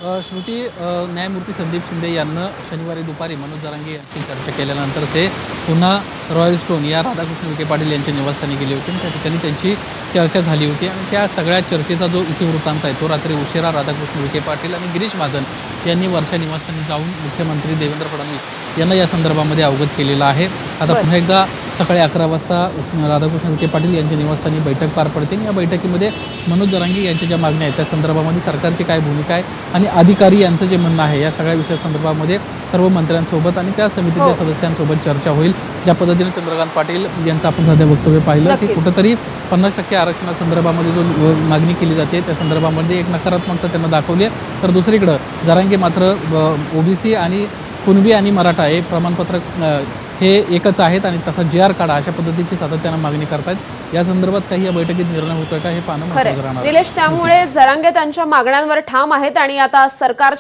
श्रुती, न्यायमूर्ती संदीप शिंदे यांना शनिवारी दुपारी मनोज जरांगे यांची चर्चा केल्यानंतर ते पुन्हा रॉयल स्टोन या राधाकृष्ण विखे पाटील यांच्या निवासस्थानी गेले होते. त्या ठिकाणी त्यांची चर्चा झाली होती आणि त्या सगळ्या चर्चेचा जो इतिवृत्तांत आहे तो रात्री उशिरा राधाकृष्ण विखे पाटील आणि गिरीश महाजन यांनी वर्षा निवासस्थानी जाऊन मुख्यमंत्री देवेंद्र फडणवीस यांना या संदर्भामध्ये अवगत केलेलं आहे. आता पुन्हा एकदा सकाळी 11 वाजता राधाकृष्ण विखे पाटील यांच्या निवासस्थानी बैठक पार पडते. या बैठकीमध्ये मनोज जरांगे यांच्या ज्या मागण्या आहेत त्या संदर्भामध्ये सरकारची काय भूमिका आहे आणि अधिकारी यांचं जे म्हणणं आहे या सगळ्या विषयासंदर्भामध्ये सर्व मंत्र्यांसोबत आणि त्या समितीच्या सदस्यांसोबत चर्चा होईल. ज्या पद्धतीने चंद्रकांत पाटील यांचं आपण सध्या वक्तव्य पाहिलं की कुठंतरी 50% आरक्षणासंदर्भामध्ये जो मागणी केली जाते त्या संदर्भामध्ये एक नकारात्मकता त्यांना दाखवली आहे. तर दुसरीकडं जरांगे मात्र ओबीसी आणि कुणबी आणि मराठा हे प्रमाणपत्र हे एकच आहेत आणि तसा JR काढा अशा पद्धतीची सातत्यानं मागणी करतायत. या संदर्भात काही या बैठकीत निर्णय होतोय का हे पाहणं महत्त्वाचं राहणार आहे. निलेश, त्यामुळे जरांगे त्यांच्या मागण्यांवर ठाम आहेत आणि आता सरकार